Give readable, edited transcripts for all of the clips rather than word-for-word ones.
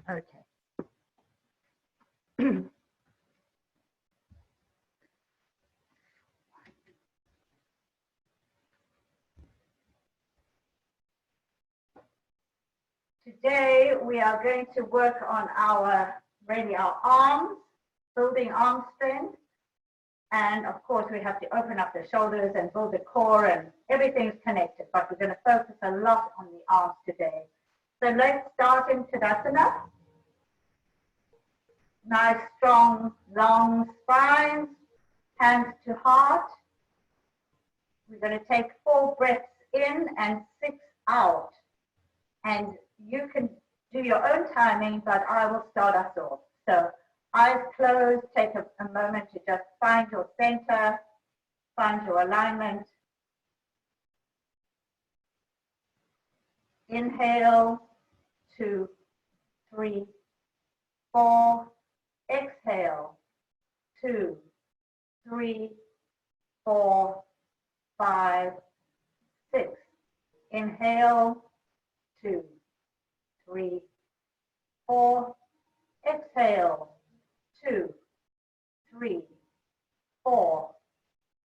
Okay. Today we are going to work on our arms, building arm strength. And of course we have to open up the shoulders and build the core, and everything's connected, but we're going to focus a lot on the arms today. So let's start in Tadasana. Nice, strong, long spines, hands to heart. We're going to take 4 breaths in and 6 out. And you can do your own timing, but I will start us off. So eyes closed, take a moment to just find your center, find your alignment. Inhale, 2, 3, 4. Exhale, 2, 3, 4, 5, 6. Inhale, 2, 3, 4. Exhale, 2, 3, 4,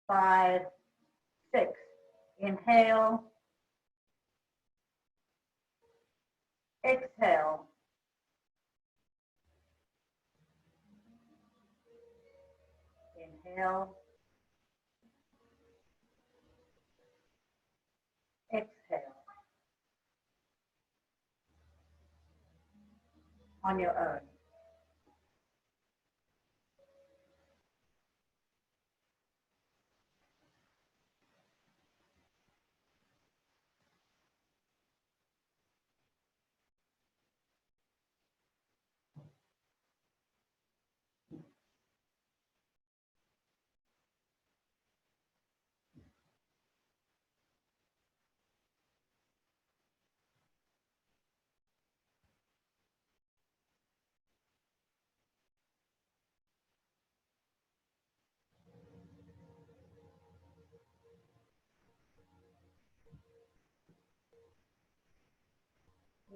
5, 6. Inhale. Exhale. Inhale. Exhale. On your own.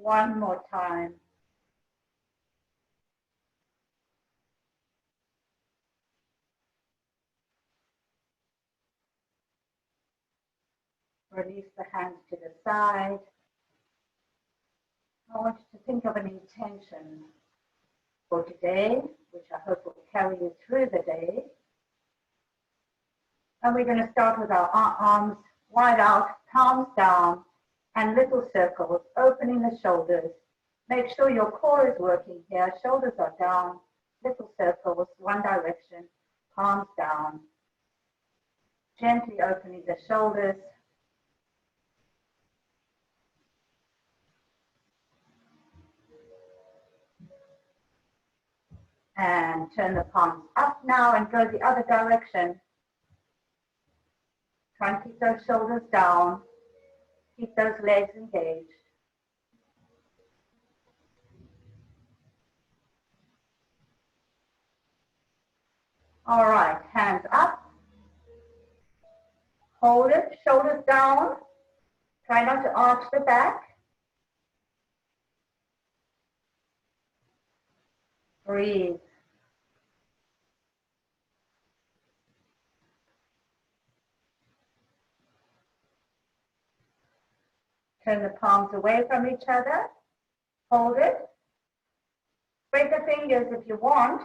One more time. Release the hands to the side. I want you to think of an intention for today, which I hope will carry you through the day. And we're going to start with our arms wide out, palms down, and little circles, opening the shoulders. Make sure your core is working here. Shoulders are down, little circles, one direction, palms down. Gently opening the shoulders. And turn the palms up now and go the other direction. Try and keep those shoulders down. Keep those legs engaged. All right, hands up. Hold it, shoulders down. Try not to arch the back. Breathe. Turn the palms away from each other. Hold it. Spread the fingers if you want.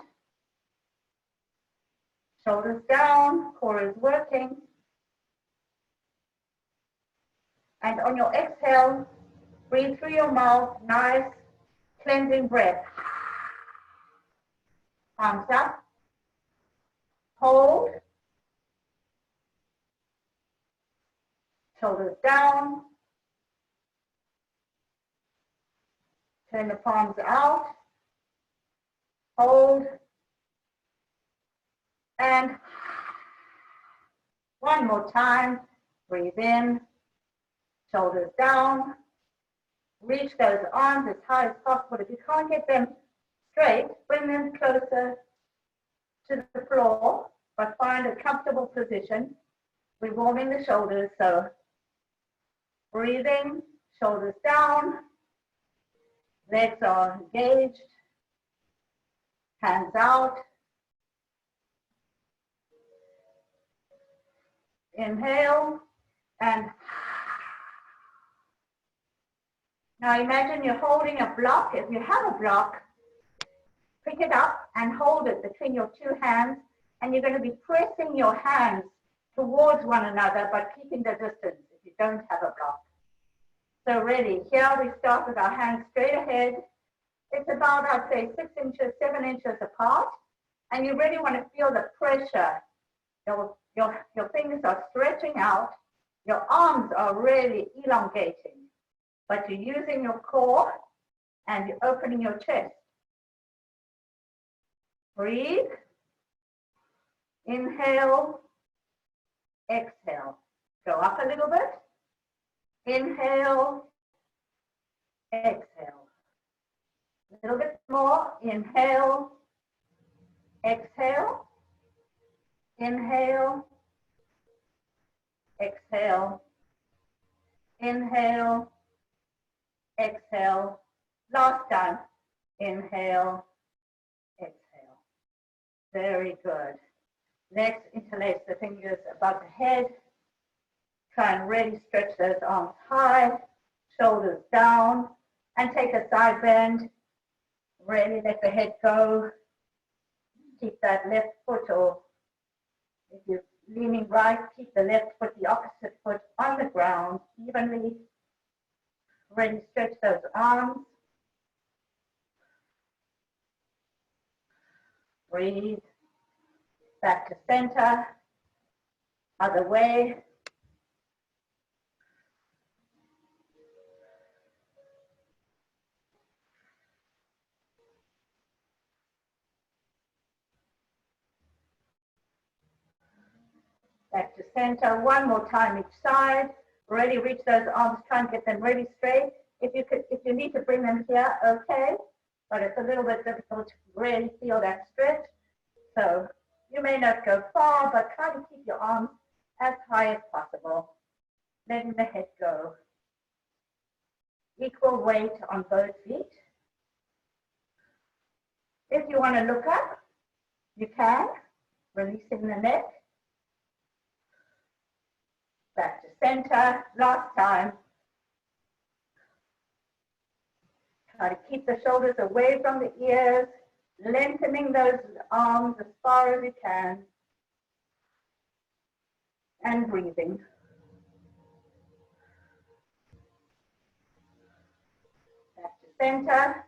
Shoulders down, core is working. And on your exhale, breathe through your mouth, nice cleansing breath. Palms up. Hold. Shoulders down. Turn the palms out. Hold. And one more time. Breathe in. Shoulders down. Reach those arms as high as possible. If you can't get them straight, bring them closer to the floor, but find a comfortable position. We're warming the shoulders, so breathing, shoulders down. Legs are engaged. Hands out. Inhale and now imagine you're holding a block. If you have a block, pick it up and hold it between your two hands, and you're going to be pressing your hands towards one another but keeping the distance if you don't have a block. So ready, here we start with our hands straight ahead. It's about, I'd say, 6 inches, 7 inches apart, and you really want to feel the pressure. Your fingers are stretching out, your arms are really elongating, but you're using your core and you're opening your chest. Breathe. Inhale. Exhale. Go up a little bit. Inhale. Exhale. A little bit more. Inhale. Exhale. Inhale. Exhale. Inhale. Exhale. Last time. Inhale. Exhale. Very good. Next, interlace the fingers above the head. Try and really stretch those arms high, shoulders down, and take a side bend. Really let the head go. Keep that left foot, or if you're leaning right, keep the left foot, the opposite foot on the ground evenly. Really stretch those arms. Breathe. Back to center. Other way. Back to center. One more time each side. Really reach those arms. Try and get them really straight. If you need to bring them here, okay. But it's a little bit difficult to really feel that stretch. So you may not go far, but try to keep your arms as high as possible. Letting the head go. Equal weight on both feet. If you want to look up, you can, releasing the neck. Back to center, last time. Try to keep the shoulders away from the ears, lengthening those arms as far as you can, and breathing. Back to center,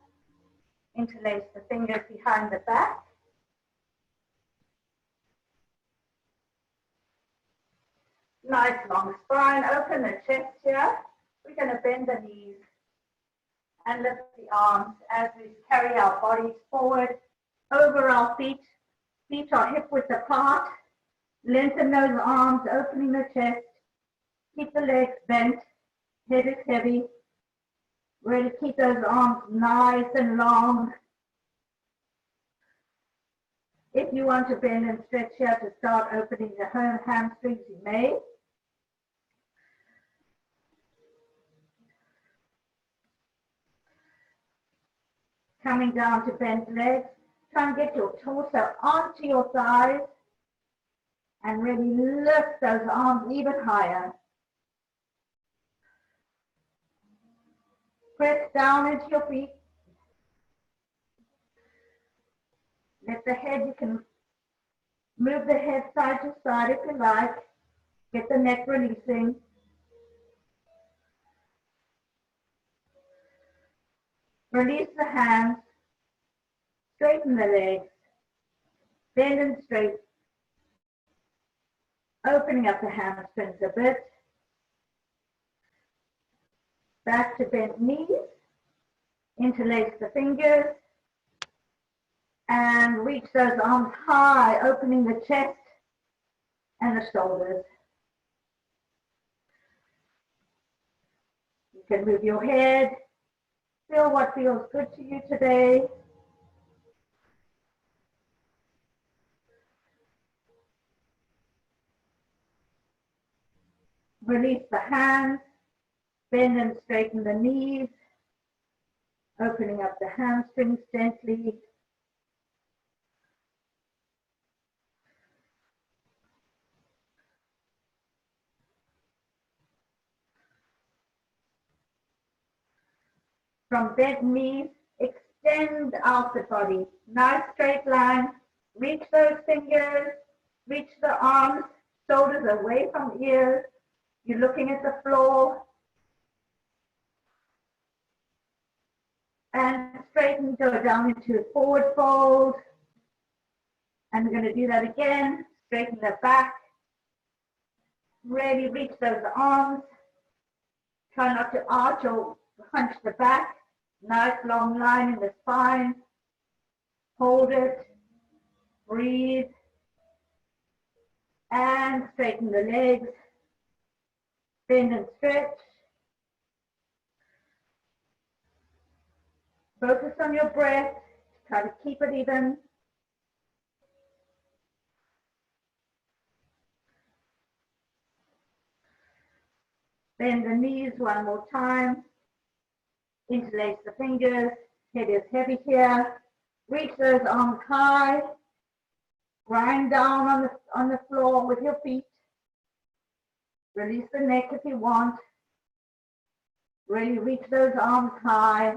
interlace the fingers behind the back. Nice long spine, open the chest here. We're going to bend the knees and lift the arms as we carry our bodies forward over our feet. Feet are hip width apart. Lengthen those arms, opening the chest. Keep the legs bent. Head is heavy. Really keep those arms nice and long. If you want to bend and stretch here to start opening the hamstrings, you may. Coming down to bent legs, try and get your torso onto your thighs and really lift those arms even higher. Press down into your feet. Let the head, you can move the head side to side if you like. Get the neck releasing. Release the hands, straighten the legs, bend and straight, opening up the hamstrings a bit. Back to bent knees, interlace the fingers, and reach those arms high, opening the chest and the shoulders. You can move your head. Feel what feels good to you today. Release the hands, bend and straighten the knees. Opening up the hamstrings gently. From bent knees, extend out the body. Nice straight line. Reach those fingers, reach the arms, shoulders away from ears. You're looking at the floor. And straighten, go down into a forward fold. And we're going to do that again. Straighten the back. Really reach those arms. Try not to arch or hunch the back. Nice long line in the spine. Hold it. Breathe. And straighten the legs. Bend and stretch. Focus on your breath. Try to keep it even. Bend the knees one more time. Interlace the fingers. Head is heavy here. Reach those arms high. Grind down on the floor with your feet. Release the neck if you want. Really reach those arms high.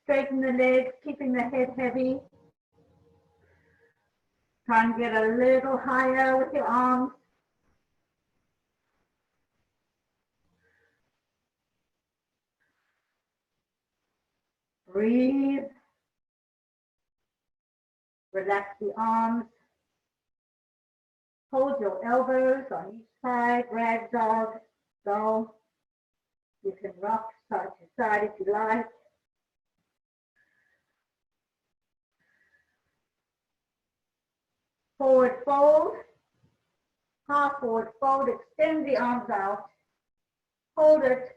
Straighten the legs, keeping the head heavy. Try and get a little higher with your arms. Breathe. Relax the arms. Hold your elbows on each side, ragdoll. So you can rock side to side if you like. Forward fold. Half forward fold. Extend the arms out. Hold it.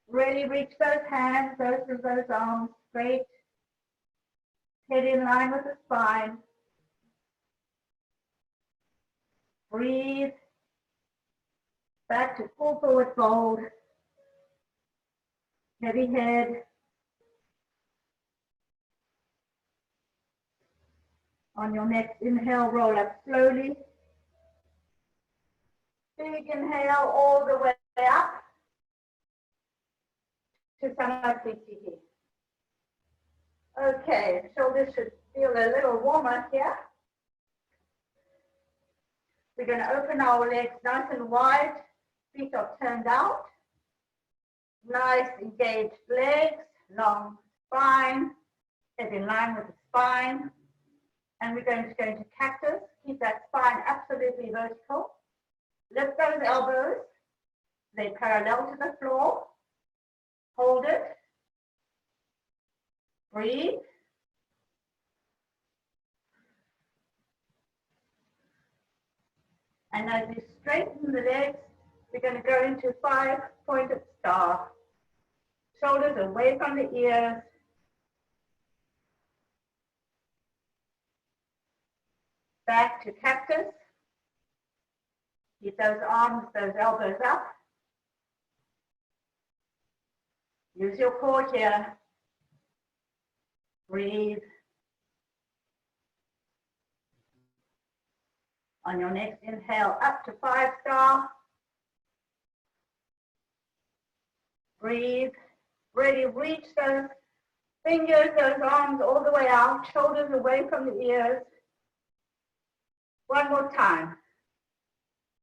Really reach those hands, those arms straight. Head in line with the spine. Breathe. Back to full forward fold. Heavy head. On your next inhale, roll up slowly. Big inhale all the way up to Samastiti. Okay, shoulders should feel a little warmer here. We're going to open our legs nice and wide. Feet are turned out. Nice engaged legs, long spine, head in line with the spine. And we're going to go into cactus. Keep that spine absolutely vertical. Lift those elbows. They parallel to the floor. Hold it. Breathe. And as you straighten the legs, we're going to go into 5-pointed star. Shoulders away from the ears. Back to cactus. Keep those arms, those elbows up. Use your core here. Breathe. On your next inhale, up to 5-star. Breathe. Really reach those fingers, those arms all the way out, shoulders away from the ears. One more time.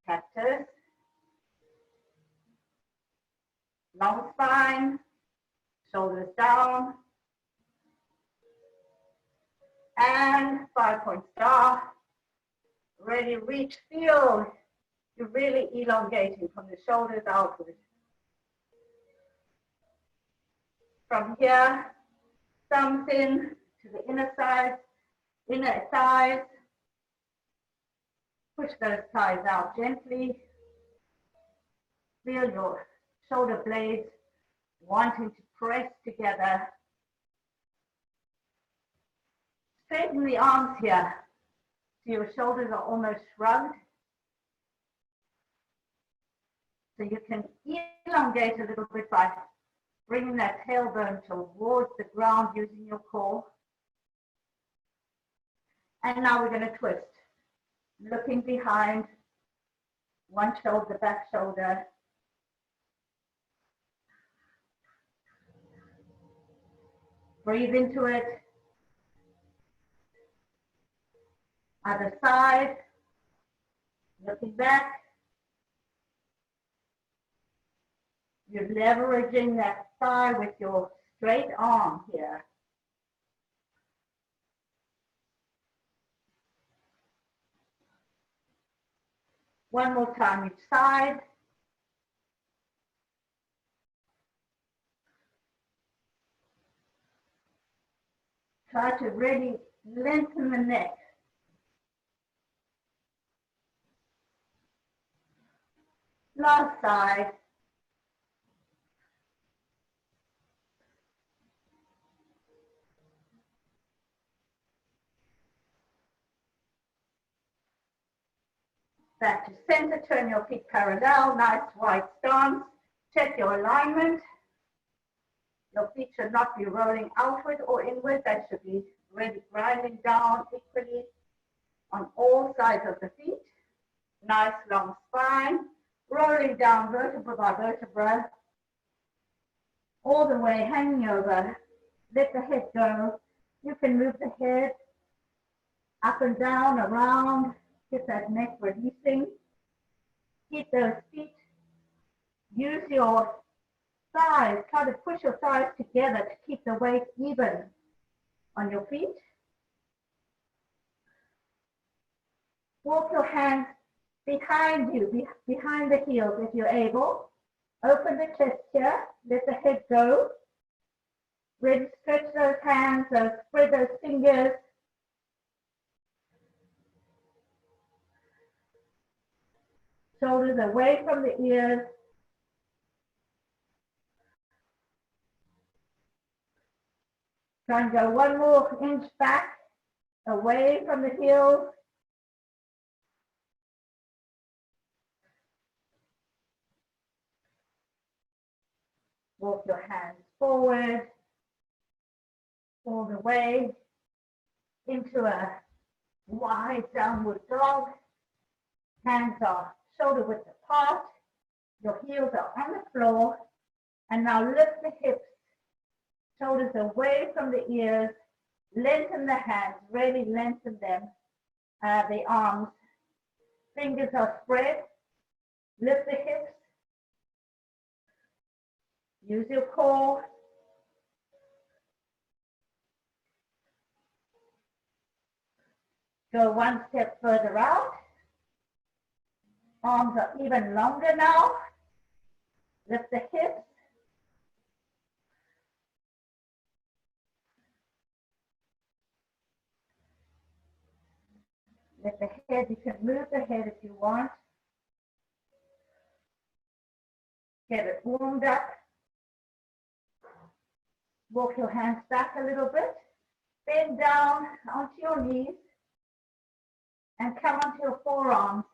Cactus. Long spine, shoulders down. And 5-point star. Really reach, feel you're really elongating from the shoulders outward. From here, thumbs in to the inner thighs. Push those thighs out gently. Feel your shoulder blades wanting to press together. Straighten the arms here so your shoulders are almost shrugged. So you can elongate a little bit by bringing that tailbone towards the ground using your core. And now we're going to twist, looking behind, one shoulder, back shoulder. Breathe into it. Other side, looking back. You're leveraging that thigh with your straight arm here. One more time each side. Try to really lengthen the neck. Last side. Back to center, turn your feet parallel, nice wide stance. Check your alignment. Your feet should not be rolling outward or inward. That should be really grinding down equally on all sides of the feet. Nice long spine, rolling down vertebra by vertebra, all the way hanging over. Let the head go. You can move the head up and down, around. Get that neck releasing. Keep those feet. Use your thighs. Try to push your thighs together to keep the weight even on your feet. Walk your hands behind you, behind the heels if you're able. Open the chest here. Let the head go. Really stretch those hands, spread those fingers. Shoulders away from the ears. Try and go one more inch back, away from the heels. Walk your hands forward, all the way into a wide downward dog. Hands are shoulder width apart. Your heels are on the floor. And now lift the hips, shoulders away from the ears. Lengthen the hands, really lengthen them. The arms, fingers are spread. Lift the hips. Use your core. Go one step further out. Arms are even longer now. Lift the hips. Lift the head. You can move the head if you want. Get it warmed up. Walk your hands back a little bit. Bend down onto your knees and come onto your forearms.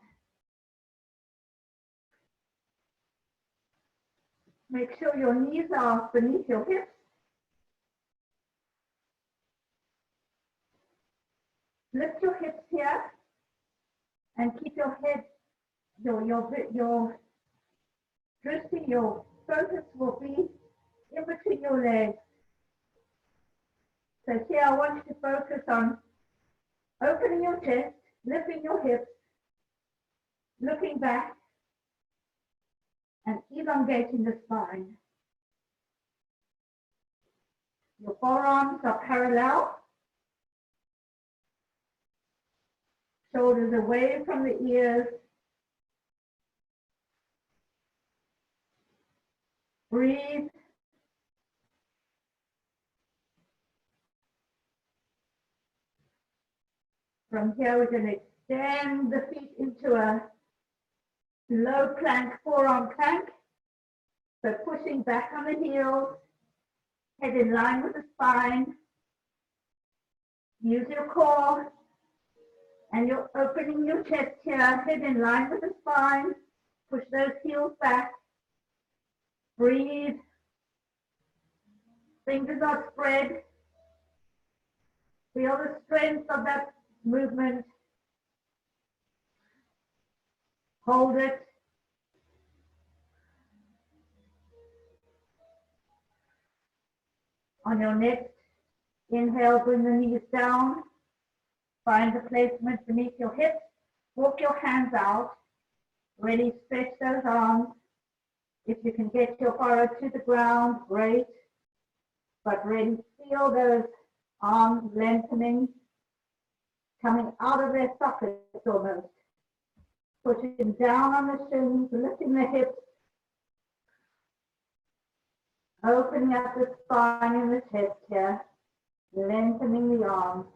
Make sure your knees are beneath your hips. Lift your hips here and keep your head, your drifting, your focus will be in between your legs. So here I want you to focus on opening your chest, lifting your hips, looking back, and elongating the spine. Your forearms are parallel. Shoulders away from the ears. Breathe. From here, we're going to extend the feet into a low plank, forearm plank. So pushing back on the heels, head in line with the spine. Use your core. And you're opening your chest here, head in line with the spine. Push those heels back. Breathe. Fingers are spread. Feel the strength of that movement. Hold it. On your next inhale, bring the knees down. Find the placement beneath your hips. Walk your hands out. Really stretch those arms. If you can get your forehead to the ground, great. But really feel those arms lengthening, coming out of their sockets almost. Pushing down on the shins, lifting the hips. Opening up the spine and the chest here. Lengthening the arms.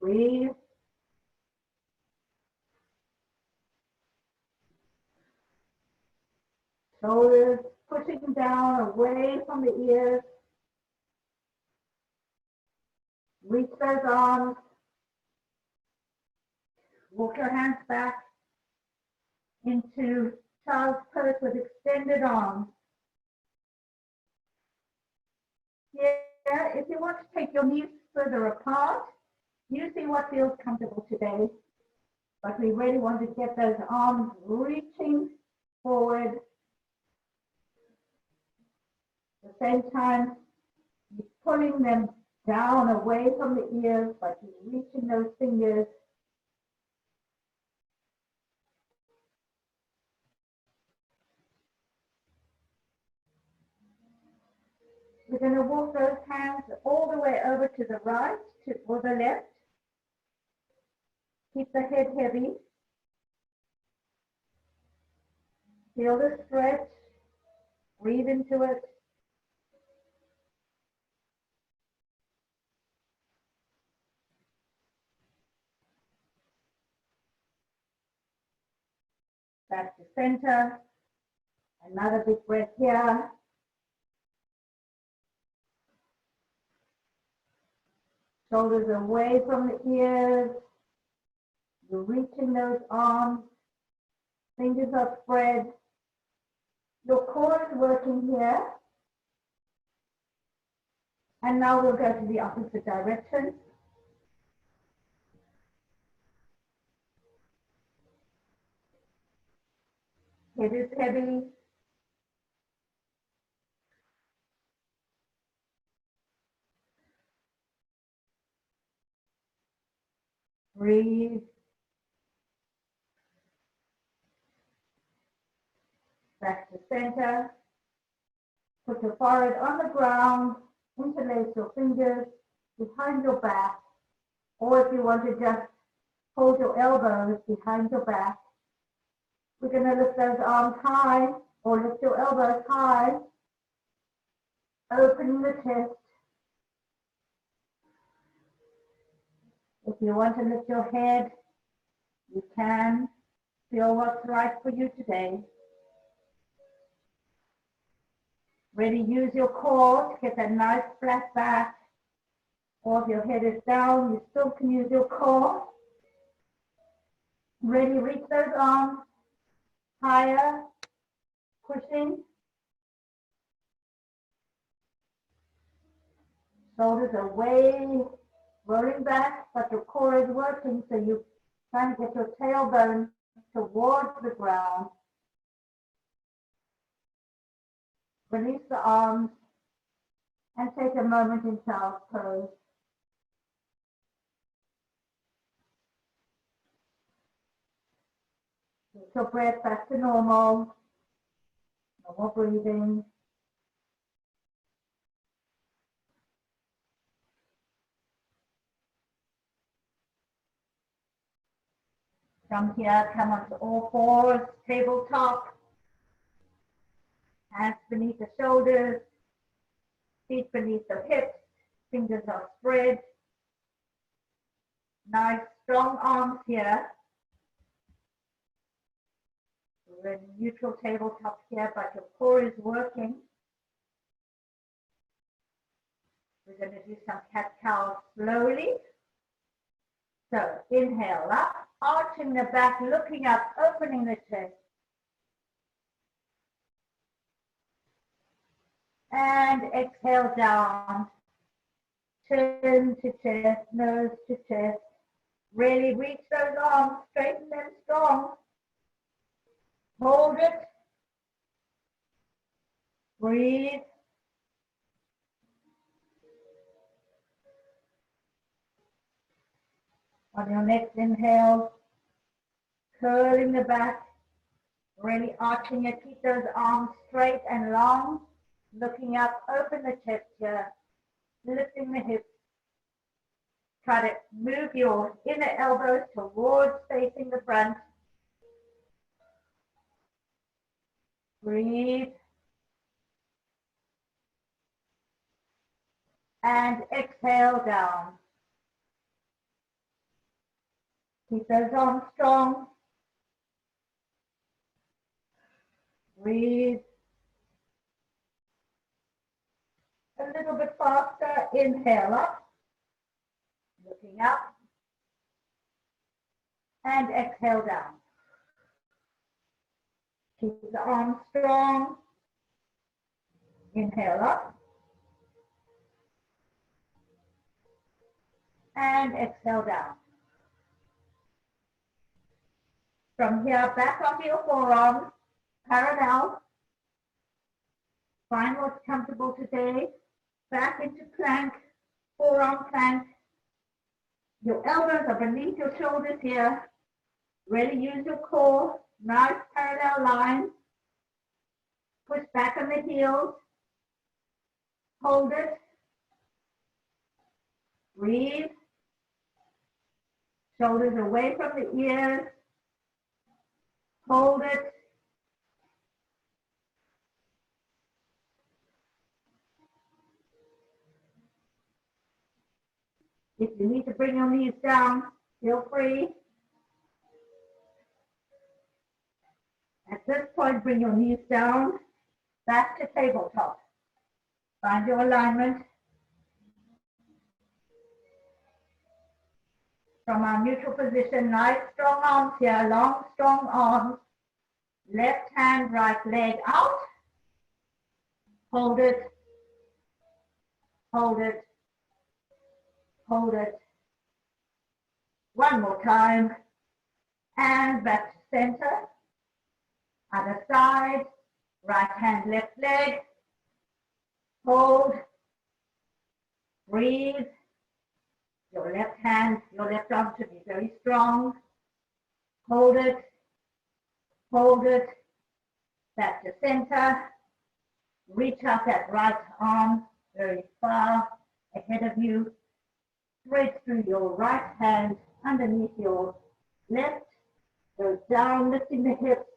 Breathe. Shoulders pushing down away from the ears. Reach those arms. Walk your hands back into child's pose with extended arms. Here, if you want to take your knees further apart, you see what feels comfortable today. But we really want to get those arms reaching forward. At the same time, you're pulling them down away from the ears, but you're reaching those fingers. We're going to walk those hands all the way over to the right or the left. Keep the head heavy. Feel the stretch. Breathe into it. Back to center. Another big breath here. Shoulders away from the ears. You're reaching those arms. Fingers are spread. Your core is working here. And now we'll go to the opposite direction. Head is heavy. Breathe. Back to center. Put your forehead on the ground. Interlace your fingers behind your back. Or if you want to just hold your elbows behind your back. We're going to lift those arms high or lift your elbows high. Opening the chest. If you want to lift your head, you can. Feel what's right for you today. Really use your core to get that nice flat back. Or if your head is down, you still can use your core. Really reach those arms higher, pushing. Shoulders away, rolling back, but your core is working, so you're trying to get your tailbone towards the ground. Release the arms and take a moment in child's pose. Get your breath back to normal. Normal breathing. From here, come onto all fours, tabletop. Hands beneath the shoulders, feet beneath the hips, fingers are spread. Nice strong arms here. We're in neutral tabletop here, but your core is working. We're going to do some cat-cow slowly. So inhale up, arching the back, looking up, opening the chest. And exhale down, chin to chest, nose to chest. Really reach those arms, straighten them strong. Hold it. Breathe. On your next inhale, curling the back, really arching it. Keep those arms straight and long. Looking up, open the chest here, lifting the hips. Try to move your inner elbows towards facing the front. Breathe. And exhale down. Keep those arms strong. Breathe. A little bit faster. Inhale up. Looking up. And exhale down. Keep the arms strong. Inhale up. And exhale down. From here, back onto your forearms, parallel. Find what's comfortable today. Back into plank, forearm plank. Your elbows are beneath your shoulders here. Really use your core. Nice parallel line. Push back on the heels. Hold it. Breathe. Shoulders away from the ears. Hold it. If you need to bring your knees down, feel free. At this point, bring your knees down, back to tabletop. Find your alignment. From our neutral position, nice strong arms here, long strong arms. Left hand, right leg out. Hold it. Hold it. Hold it. One more time. And back to center. Other side. Right hand, left leg. Hold. Breathe. Your left hand, your left arm should be very strong. Hold it. Hold it. Back to center. Reach out that right arm very far ahead of you. Straight through your right hand underneath your left. Go down, lifting the hips.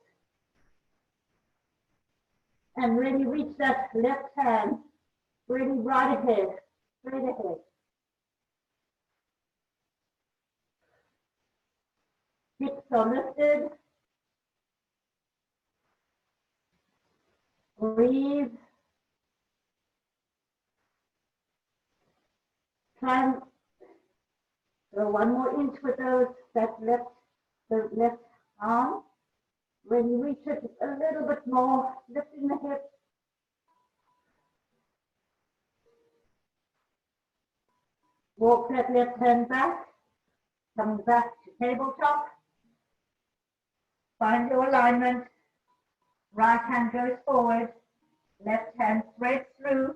And really reach that left hand really right ahead, straight ahead. Hips are lifted. Breathe. Try and go one more inch with those, the left arm. When you reach it a little bit more, lifting the hips. Walk that left hand back, coming back to tabletop. Find your alignment. Right hand goes forward, left hand straight through.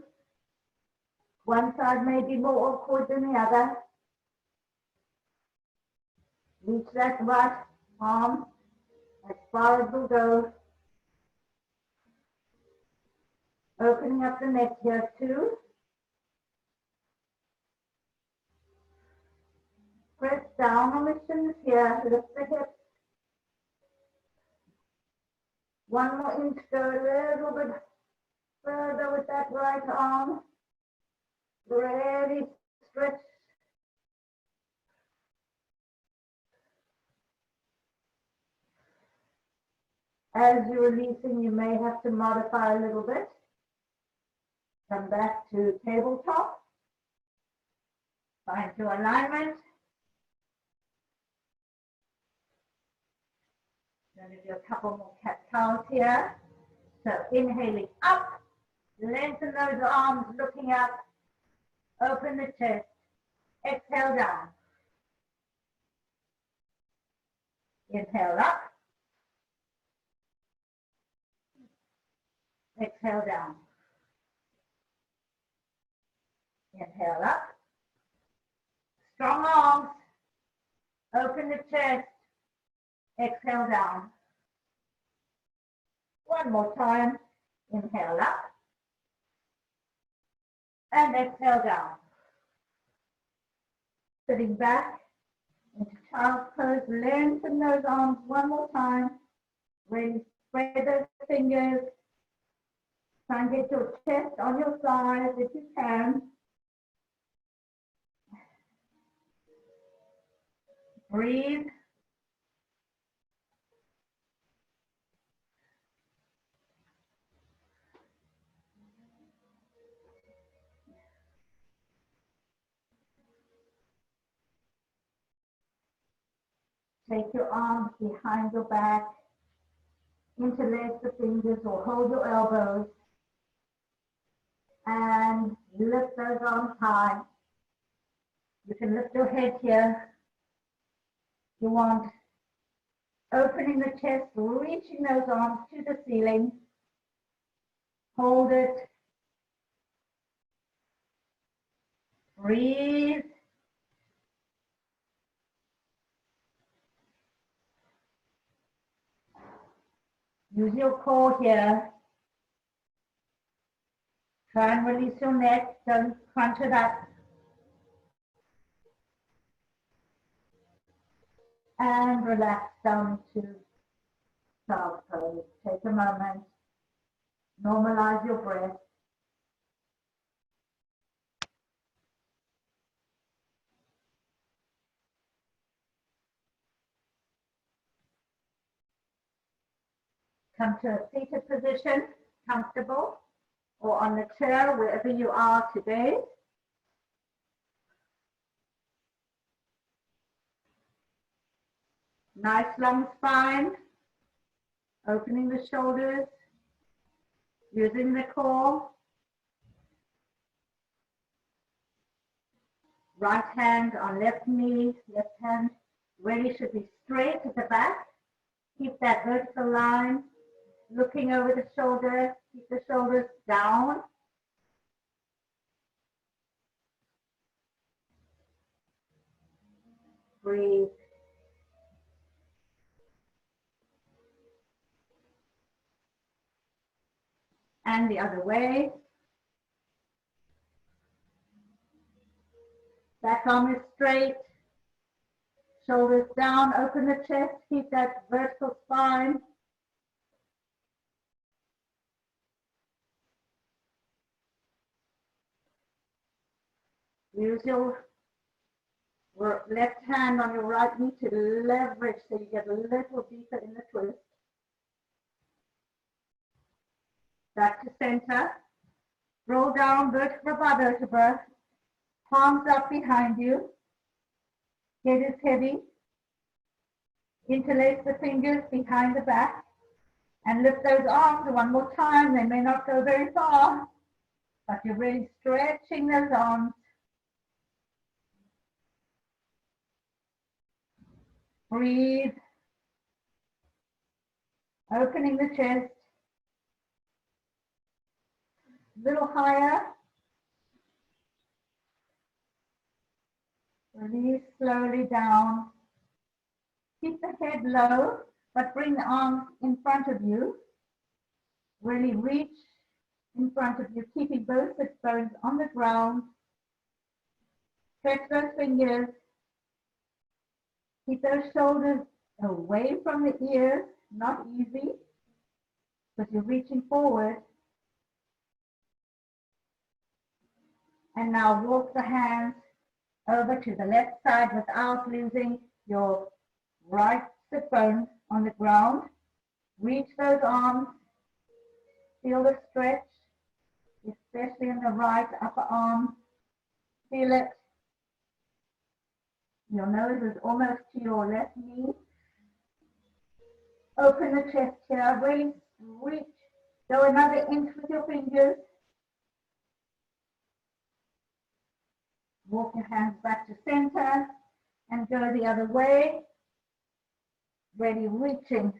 One side may be more awkward than the other. Reach that right arm as far as will go. Opening up the neck here too. Press down on the shins here, lift the hips. One more inch, go a little bit further with that right arm. Really stretch. As you're releasing, you may have to modify a little bit. Come back to tabletop. Find your alignment. Going to do a couple more cat-cows here. So inhaling up, lengthen those arms, looking up, open the chest, exhale down. Inhale up, exhale down. Inhale up, strong arms, open the chest, exhale down. One more time, inhale up, and exhale down. Sitting back into child's pose, lengthen those arms one more time. Really spread those fingers. Try and get your chest on your side if you can. Breathe. Take your arms behind your back, interlace the fingers or hold your elbows, and lift those arms high. You can lift your head here. You want opening the chest, reaching those arms to the ceiling. Hold it. Breathe. Use your core here. Try and release your neck. Don't crunch it up. And relax down to child's pose. Take a moment. Normalize your breath. Come to a seated position, comfortable, or on the chair, wherever you are today. Nice long spine, opening the shoulders, using the core. Right hand on left knee, left hand really should be straight at the back. Keep that vertical line. Looking over the shoulder, keep the shoulders down. Breathe. And the other way. Back arm is straight. Shoulders down, open the chest, keep that vertical spine. Use your left hand on your right knee to leverage so you get a little deeper in the twist. Back to center. Roll down vertebra by vertebra. Palms up behind you. Head is heavy. Interlace the fingers behind the back. And lift those arms one more time. They may not go very far, but you're really stretching those arms. Breathe. Opening the chest. A little higher. Release slowly down. Keep the head low, but bring the arms in front of you. Really reach in front of you, keeping both hip bones on the ground. Stretch those fingers. Keep those shoulders away from the ears, not easy, but you're reaching forward. And now walk the hands over to the left side without losing your right sit bone on the ground. Reach those arms. Feel the stretch, especially in the right upper arm. Feel it. Your nose is almost to your left knee. Open the chest here, really reach. Go another inch with your fingers. Walk your hands back to center and go the other way. Really reaching.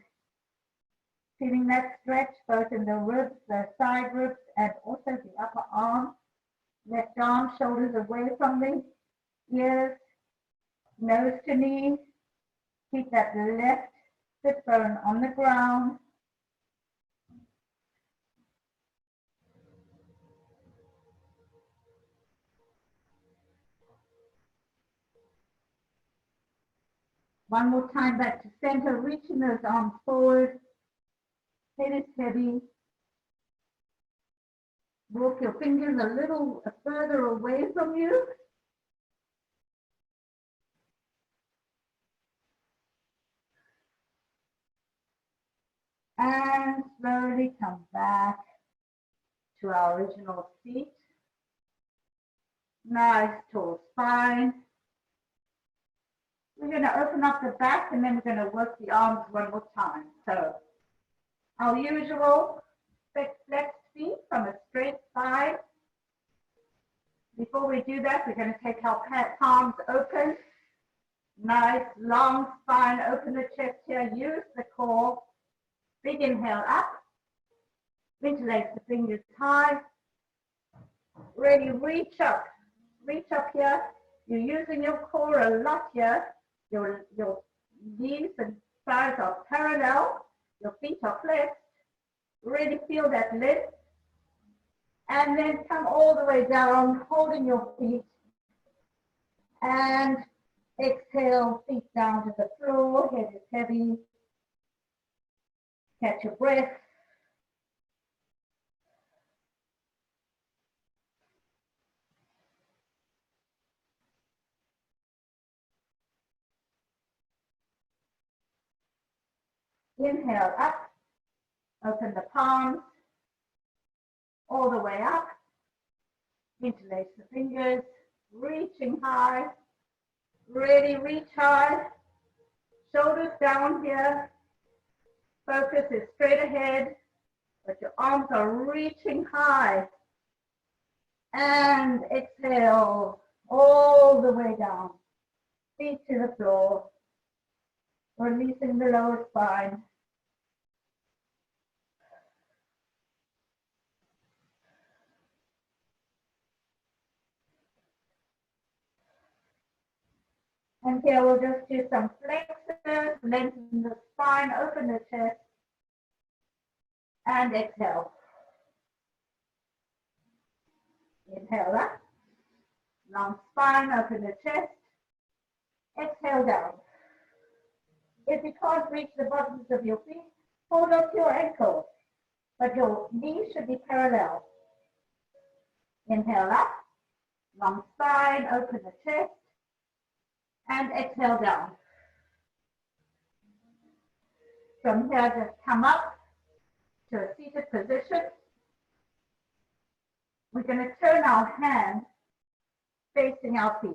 Feeling that stretch both in the ribs, the side ribs, and also the upper arm. Left arm, shoulders away from the ears, nose to knee. Keep that left sit bone on the ground. One more time back to center, reaching those arms forward. Head is heavy. Walk your fingers a little further away from you. And slowly come back to our original seat. Nice tall spine. We're going to open up the back and then we're going to work the arms one more time. So our usual flexed feet from a straight side. Before we do that, we're going to take our palms open. Nice long spine, open the chest here, use the core. Big inhale up. Interlace the fingers high. Really reach up here. You're using your core a lot here. Your knees and thighs are parallel. Your feet are flexed. Really feel that lift. And then come all the way down, holding your feet. And exhale, feet down to the floor, head is heavy. Catch your breath. Inhale up, open the palms, all the way up. Interlace the fingers, reaching high. Really reach high. Shoulders down here. Focus is straight ahead, but your arms are reaching high. And exhale all the way down. Feet to the floor. Releasing the lower spine. And here we'll just do some flexors, lengthen the spine, open the chest, and exhale. Inhale up, long spine, open the chest, exhale down. If you can't reach the bottoms of your feet, hold on to your ankles, but your knees should be parallel. Inhale up, long spine, open the chest, and exhale down. From here, just come up to a seated position. We're going to turn our hands facing our feet.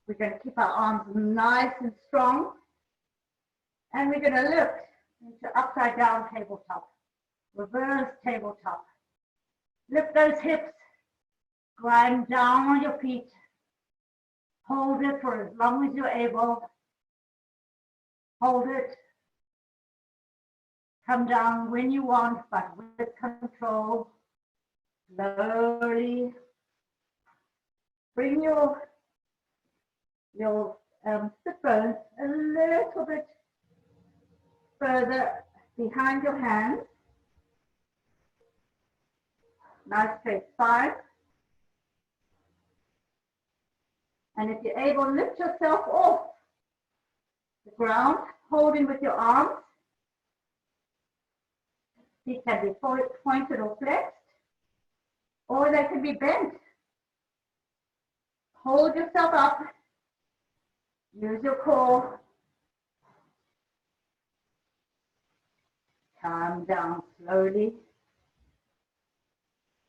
We're going to keep our arms nice and strong. And we're going to lift into upside down tabletop, reverse tabletop. Lift those hips, grind down on your feet. Hold it for as long as you're able. Hold it. Come down when you want, but with control. Slowly. Bring your sit bones a little bit further behind your hands. Nice straight spine. And if you're able, lift yourself off the ground, holding with your arms. Feet can be pointed or flexed, or they can be bent. Hold yourself up. Use your core. Calm down slowly.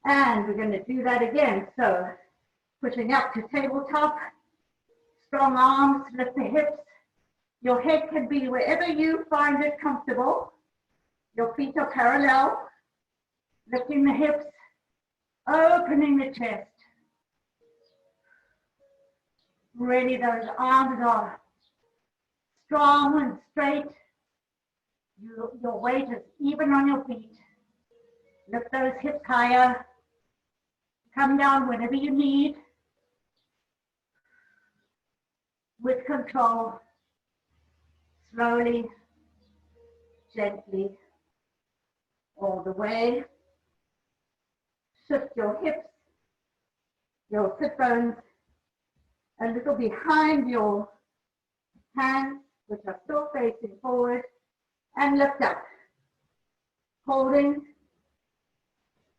And we're going to do that again. So Pushing up to tabletop. Strong arms, lift the hips. Your head can be wherever you find it comfortable. Your feet are parallel. Lifting the hips, opening the chest. Really, those arms are strong and straight. Your weight is even on your feet. Lift those hips higher. Come down whenever you need. With control. Slowly, gently, all the way. Shift your hips, your sit bones a little behind your hands, which are still facing forward, and lift up. Holding,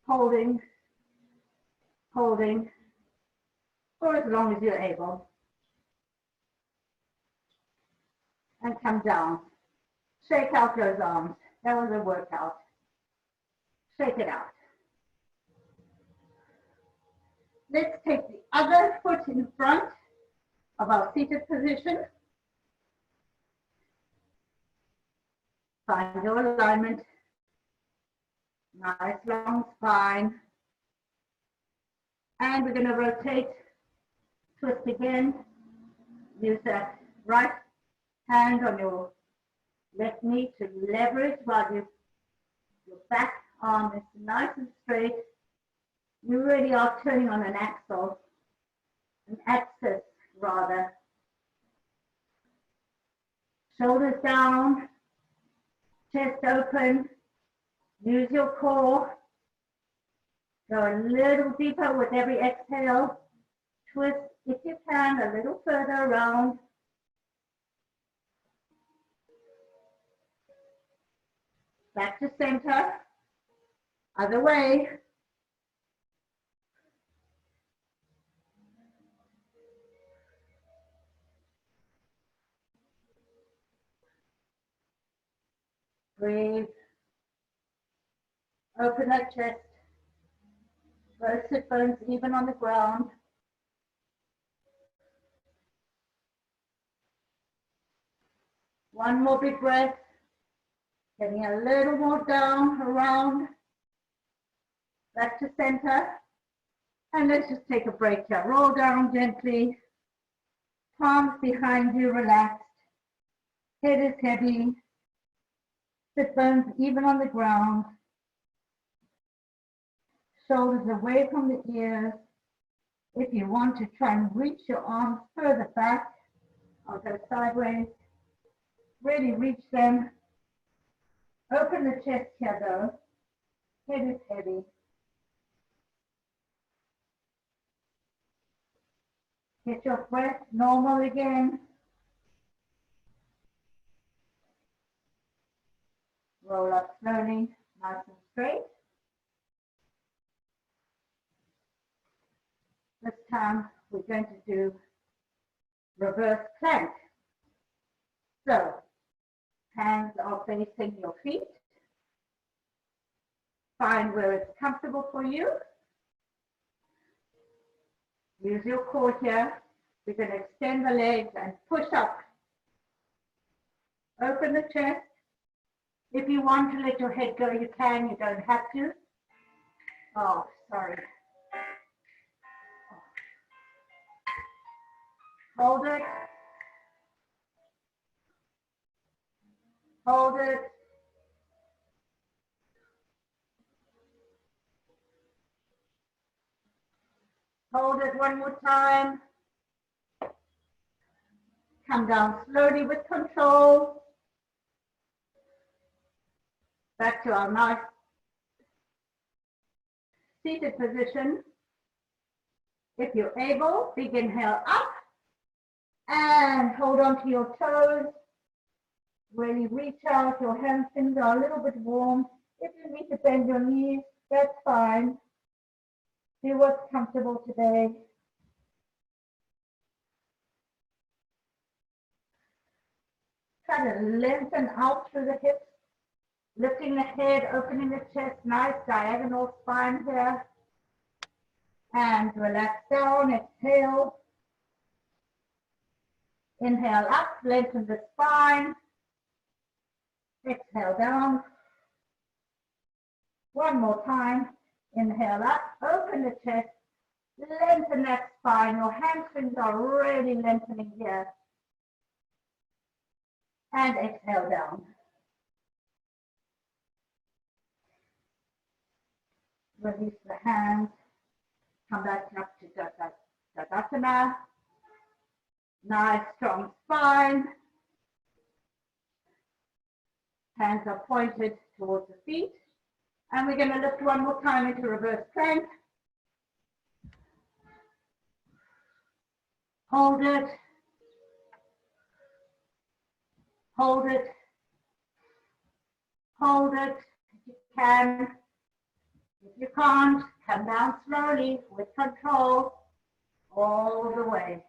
holding, holding, for as long as you're able. And come down. Shake out those arms. That was a workout. Shake it out. Let's take the other foot in front of our seated position. Find your alignment. Nice long spine. And we're going to rotate, twist again. Use that right hand on your left knee to leverage while your back arm is nice and straight. You really are turning on an axis rather. Shoulders down, chest open, use your core. Go a little deeper with every exhale. Twist, if you can, a little further around. Back to center. Other way. Breathe. Open that chest. Both sit bones even on the ground. One more big breath. Getting a little more down, around. Back to center. And let's just take a break here. Roll down gently. Palms behind you, relaxed. Head is heavy. Sit bones even on the ground. Shoulders away from the ears. If you want to try and reach your arms further back, I'll go sideways. Really reach them. Open the chest here though. Head is heavy. Get your breath normal again. Roll up slowly, nice and straight. This time we're going to do reverse plank. So, hands are facing your feet. Find where it's comfortable for you. Use your core here. We're going to extend the legs and push up. Open the chest. If you want to let your head go, you can. You don't have to. Oh, sorry. Hold it. Hold it. Hold it one more time. Come down slowly with control. Back to our nice seated position. If you're able, big inhale up and hold on to your toes. Really reach out, your hamstrings are a little bit warm. If you need to bend your knees, that's fine. Do what's comfortable today. Try to lengthen out through the hips, lifting the head, opening the chest, nice diagonal spine here. And relax down, exhale. Inhale up, lengthen the spine. Exhale down. One more time. Inhale up, open the chest, lengthen that spine. Your hamstrings are really lengthening here. And exhale down. Release the hands. Come back up to Tadasana. Nice strong spine. Hands are pointed towards the feet. And we're going to lift one more time into reverse plank. Hold it. Hold it. Hold it if you can. If you can't, come down slowly with control all the way.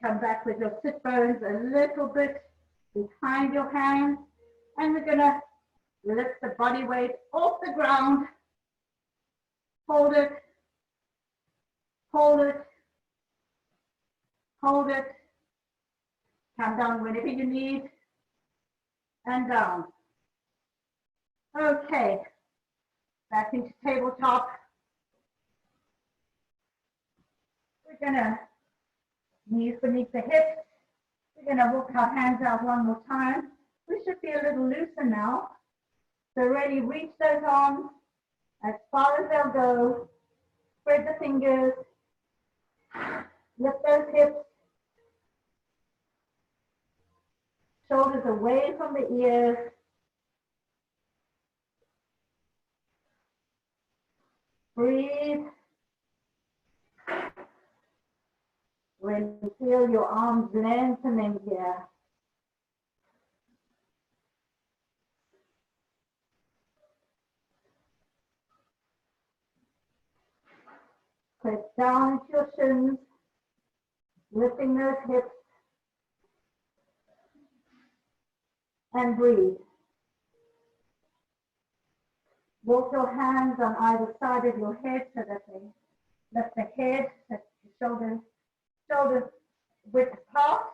Come back with your sit bones a little bit behind your hands. And we're going to lift the body weight off the ground. Hold it. Hold it. Hold it. Come down whenever you need. And down. Okay. Back into tabletop. We're going to knees beneath the hips. We're going to hook our hands out one more time. We should be a little looser now. So ready, reach those arms as far as they'll go. Spread the fingers. Lift those hips. Shoulders away from the ears. Breathe. When you feel your arms lengthening here. Press down into your shins, lifting those hips, and breathe. Walk your hands on either side of your head so that they lift the head, that your shoulders width apart.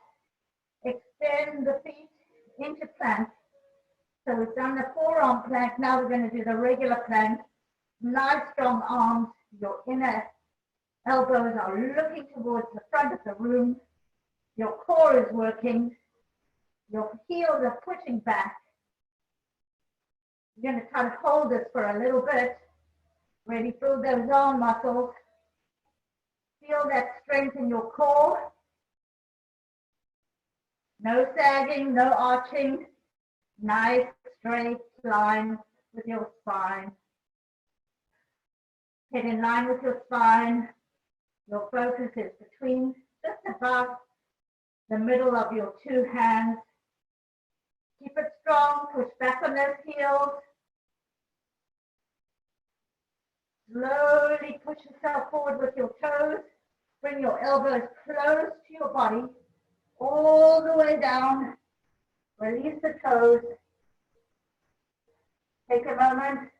Extend the feet into plank. So we've done the forearm plank. Now we're going to do the regular plank. Nice strong arms. Your inner elbows are looking towards the front of the room. Your core is working. Your heels are pushing back. You're going to kind of hold this for a little bit. Really feel those arm muscles. Feel that strength in your core. No sagging, no arching. Nice straight line with your spine. Head in line with your spine. Your focus is between just above the middle of your two hands. Keep it strong, push back on those heels. Slowly push yourself forward with your toes. Bring your elbows close to your body, all the way down. Release the toes. Take a moment.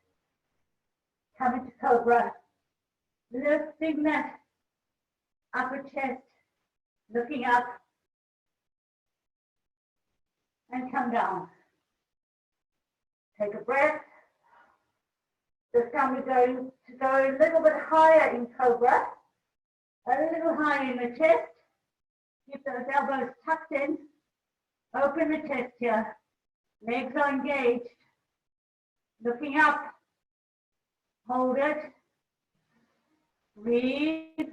Come into cobra. Lifting that upper chest, looking up, and come down. Take a breath. This time we're going to go a little bit higher in cobra, a little higher in the chest. Keep those elbows tucked in. Open the chest here. Legs are engaged. Looking up. Hold it. Breathe.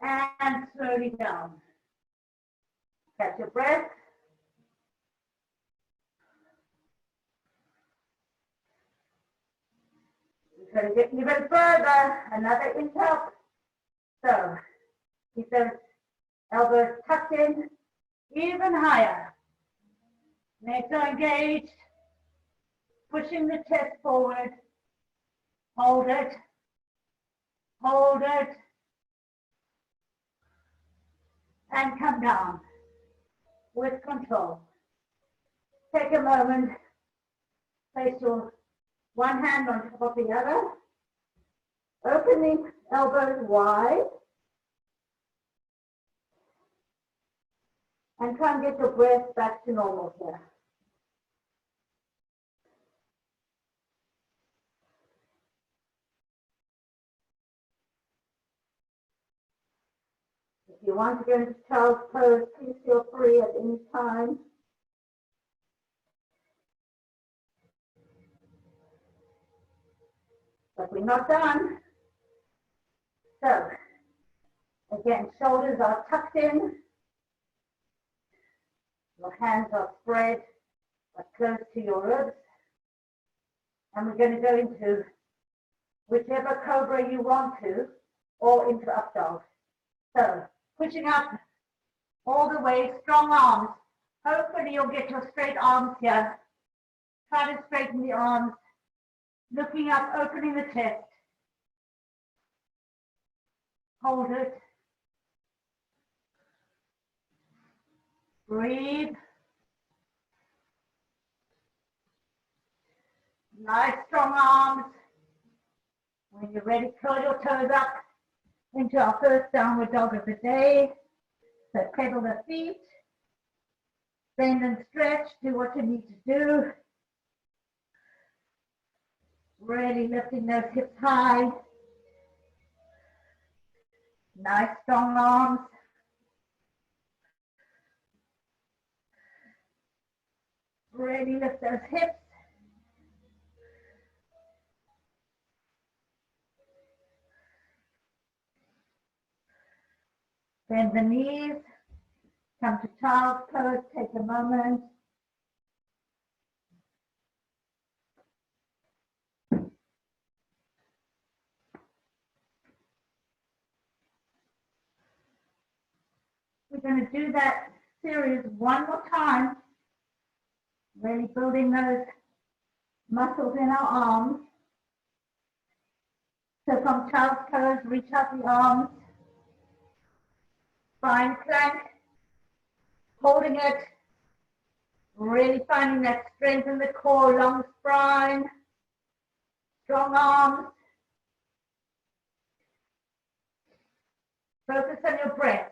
And slowly down. Catch your breath. We're going to get even further. Another inch up. So keep those elbows tucked in. Even higher. Legs are engaged. Pushing the chest forward. Hold it. Hold it. And come down with control. Take a moment. Place your One hand on top of the other. Opening elbows wide. And try and get your breath back to normal here. If you want to go into child's pose, please feel free at any time. But we're not done. So, again, shoulders are tucked in. Your hands are spread, but close to your ribs. And we're going to go into whichever cobra you want to, or into up dog. So, pushing up all the way, strong arms. Hopefully you'll get your straight arms here. Try to straighten the arms. Looking up, opening the chest. Hold it. Breathe. Nice strong arms. When you're ready, curl your toes up into our first downward dog of the day. So pedal the feet. Bend and stretch. Do what you need to do. Really lifting those hips high. Nice strong arms. Really lift those hips. Bend the knees. Come to child's pose. Take a moment. We're going to do that series one more time. Really building those muscles in our arms. So from child's pose, reach out the arms. Spine plank. Holding it. Really finding that strength in the core, long spine. Strong arms. Focus on your breath.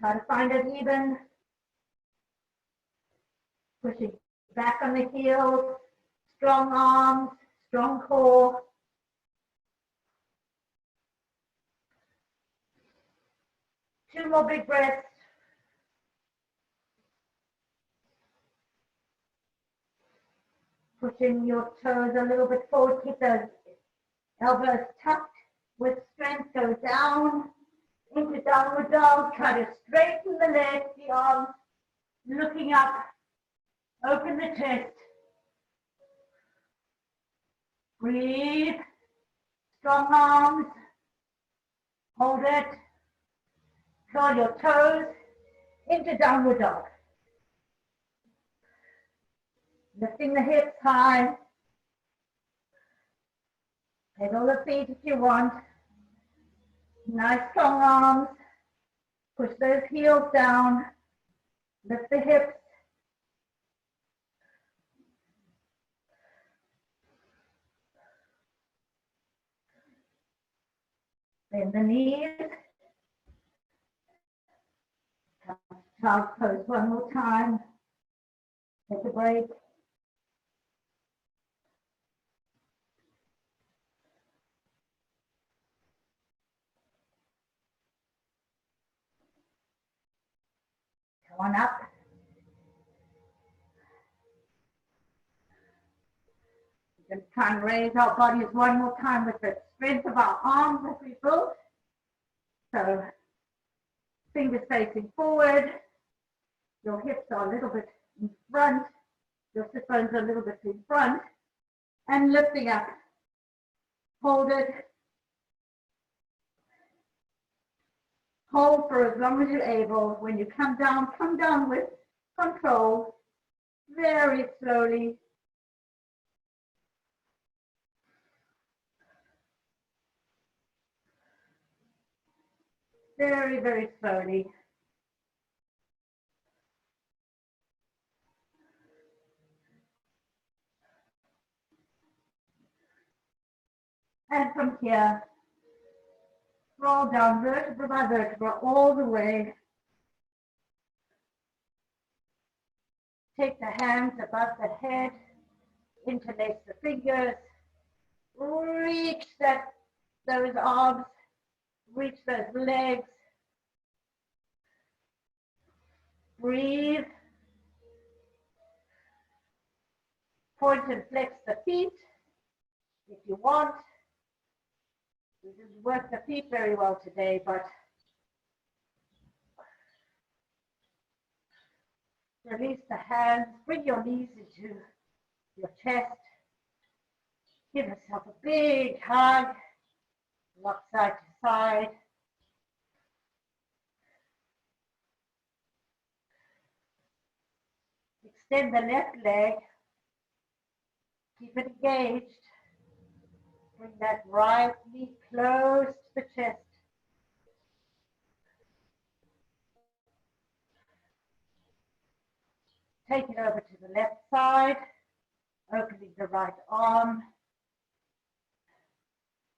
Try to find it even. Pushing back on the heels. Strong arms, strong core. Two more big breaths. Pushing your toes a little bit forward. Keep those elbows tucked with strength. Go down into downward dog. Try to straighten the legs, the arms, looking up. Open the chest. Breathe. Strong arms. Hold it. Curl your toes into downward dog. Lifting the hips high. Pedal the feet if you want. Nice strong arms. Push those heels down. Lift the hips. Bend the knees. Child's pose one more time. Take a break. Come on up. We're going to try and raise our bodies one more time with the strength of our arms that we built. So fingers facing forward. Your hips are a little bit in front. Your sit bones are a little bit in front. And lifting up. Hold it. Hold for as long as you're able. When you come down with control. Very slowly. Very, very slowly. And from here, roll down vertebra by vertebra all the way. Take the hands above the head, interlace the fingers, reach those arms, reach those legs. Breathe. Point and flex the feet if you want. We didn't work the feet very well today, but release the hands, bring your knees into your chest. Give yourself a big hug, rock side to side. Extend the left leg, keep it engaged. Bring that right knee close to the chest. Take it over to the left side, opening the right arm.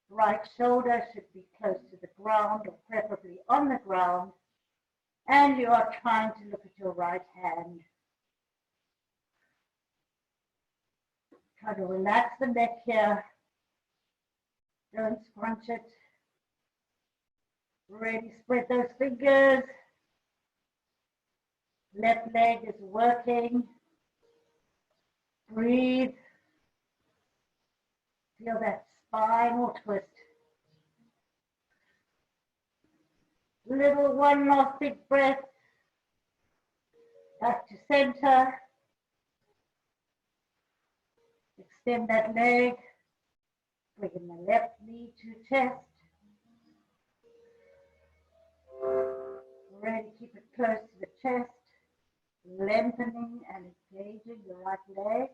Right shoulder should be close to the ground or preferably on the ground. And you are trying to look at your right hand. Try to relax the neck here. Don't scrunch it. Really spread those fingers. Left leg is working. Breathe. Feel that spinal twist. Little one last big breath. Back to center. Extend that leg. Bring in the left knee to chest. Really keep it close to the chest. Lengthening and engaging the right leg.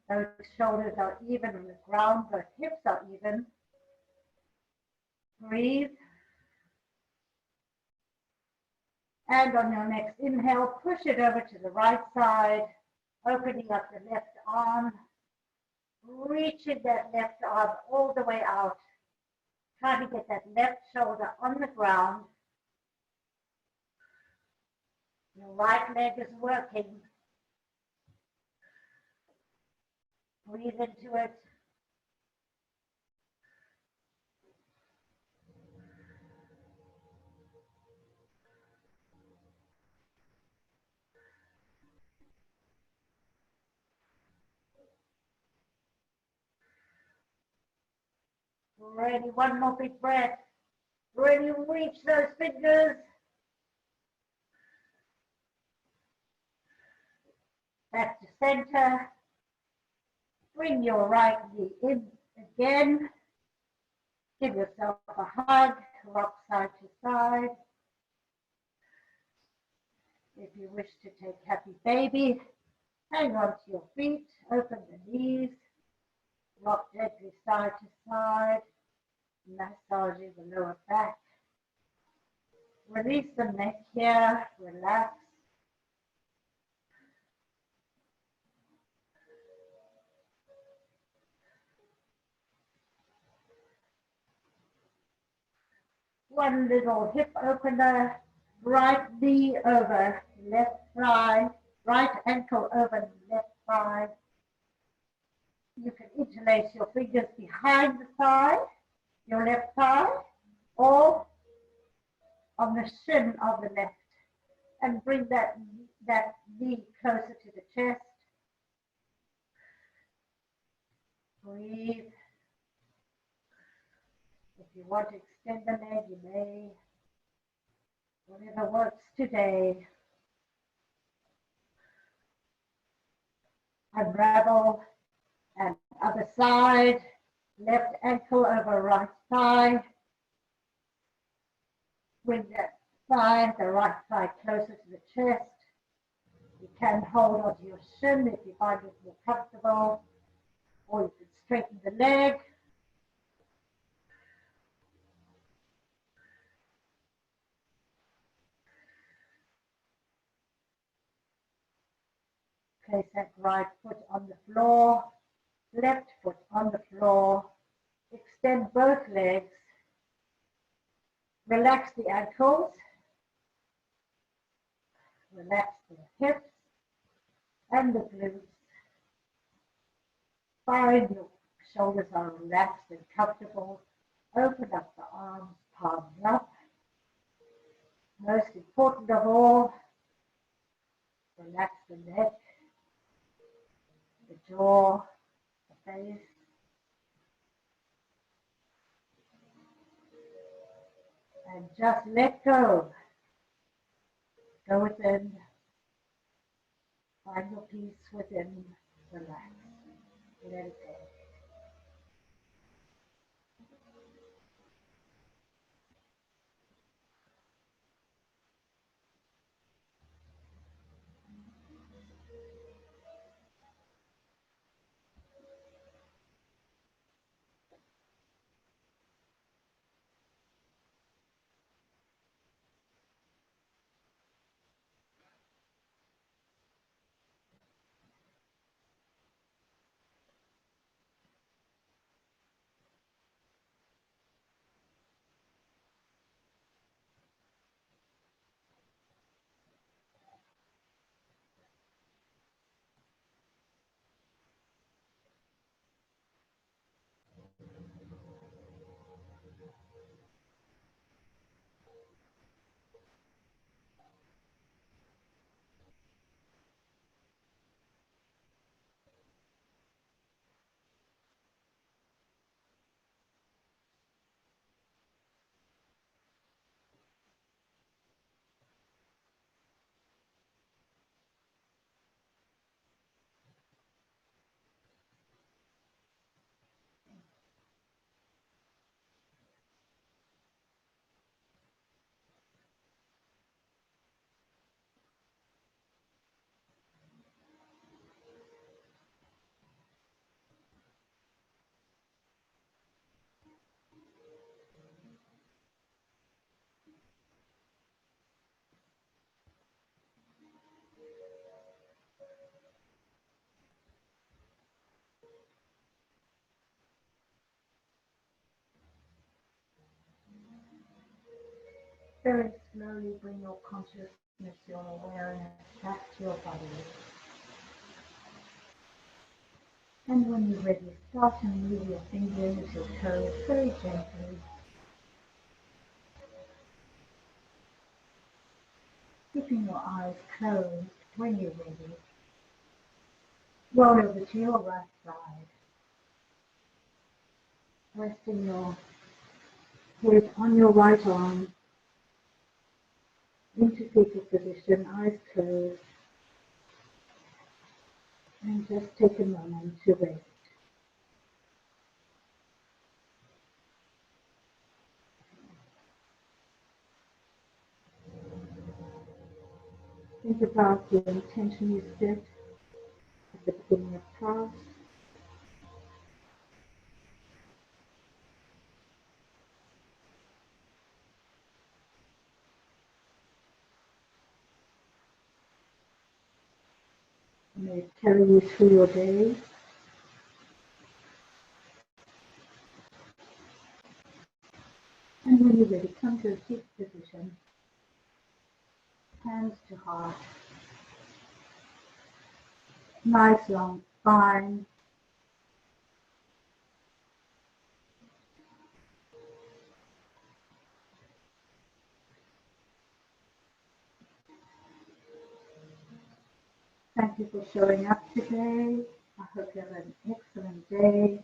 Those shoulders are even on the ground, both hips are even. Breathe. And on your next inhale, push it over to the right side, opening up the left arm, reaching that left arm all the way out. Try to get that left shoulder on the ground. Your right leg is working. Breathe into it. Ready, one more big breath. Ready, reach those fingers. Back to center. Bring your right knee in again. Give yourself a hug, rock side to side. If you wish to take happy baby, hang on to your feet, open the knees, rock gently side to side, massaging the lower back. Release the neck here, relax. One little hip opener, right knee over left thigh, right ankle over left thigh. You can interlace your fingers behind the thigh, your left thigh, or on the shin of the left, and bring that knee closer to the chest. Breathe. If you want to extend the leg, you may. Whatever works today. Unravel, and other side, left ankle over right thigh. Bring that thigh, the right thigh closer to the chest. You can hold onto your shin if you find it more comfortable, or you can straighten the leg. Place that right foot on the floor. left foot on the floor. Extend both legs. Relax the ankles. Relax the hips and the glutes. Find your shoulders are relaxed and comfortable. Open up the arms, palms up. Most important of all, relax the neck, the jaw, the face. And just let go. Go within. Find your peace within. Relax. Let it go. Very slowly bring your consciousness, your awareness back to your body. And when you're ready, start to move your fingers, your toes very gently. Keeping your eyes closed when you're ready. Roll over to your right side. Resting your head on your right arm. Into fetal position, eyes closed. And just take a moment to rest. Think about the intention you set at the beginning of class. May it carry you through your day. And when you're ready, come to a seated position. Hands to heart. Nice long spine. Thank you for showing up today. I hope you have an excellent day.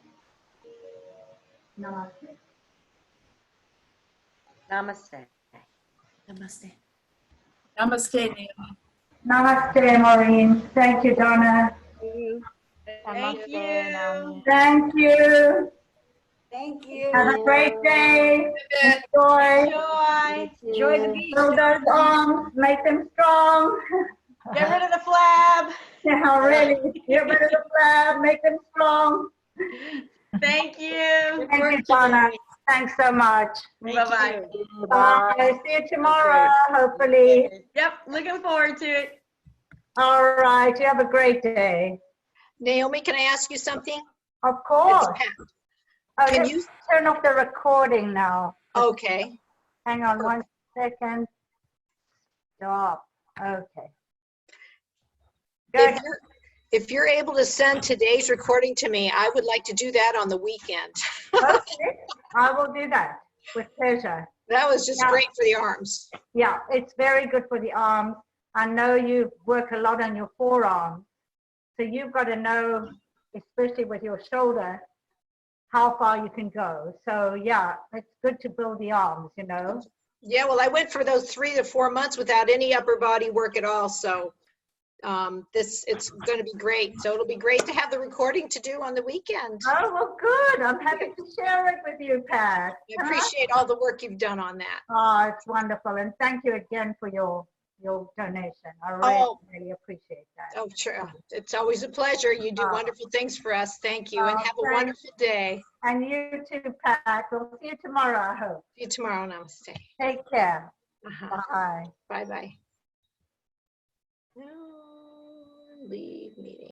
Namaste. Namaste. Namaste. Namaste, Naomi. Namaste, Maureen. Thank you, Donna. Thank you. Thank you. Thank you. Have a great day. Enjoy. Enjoy the beach. Build those arms. Make them strong. Get rid of the flab. Yeah, really. Get rid of the flab. Make them strong. Thank you. Thank you, Donna. Thanks so much. Bye-bye. Bye. See you tomorrow, hopefully. Yep, looking forward to it. All right. You have a great day. Naomi, can I ask you something? Of It's course. Pat. Oh, Can let's you- turn off the recording now. Okay. Hang on 1 second. Stop. Okay. Go ahead. If you're able to send today's recording to me, I would like to do that on the weekend. Okay, I will do that with pleasure. That was just Yeah. great for the arms. Yeah, it's very good for the arms. I know you work a lot on your forearms. So you've got to know, especially with your shoulder, how far you can go. So yeah, it's good to build the arms, you know. Yeah, well, I went for those 3 to 4 months without any upper body work at all. So it's going to be great. So it'll be great to have the recording to do on the weekend. Oh, well, good. I'm happy to share it with you, Pat. I appreciate all the work you've done on that. Oh, it's wonderful. And thank you again for your donation. I really appreciate that. Oh, sure. It's always a pleasure. You do wonderful things for us. Thank you, and have a wonderful day. And you too, Pat. We'll see you tomorrow, I hope. See you tomorrow. Namaste. Take care. Uh-huh. Bye. Bye-bye. Leave meeting.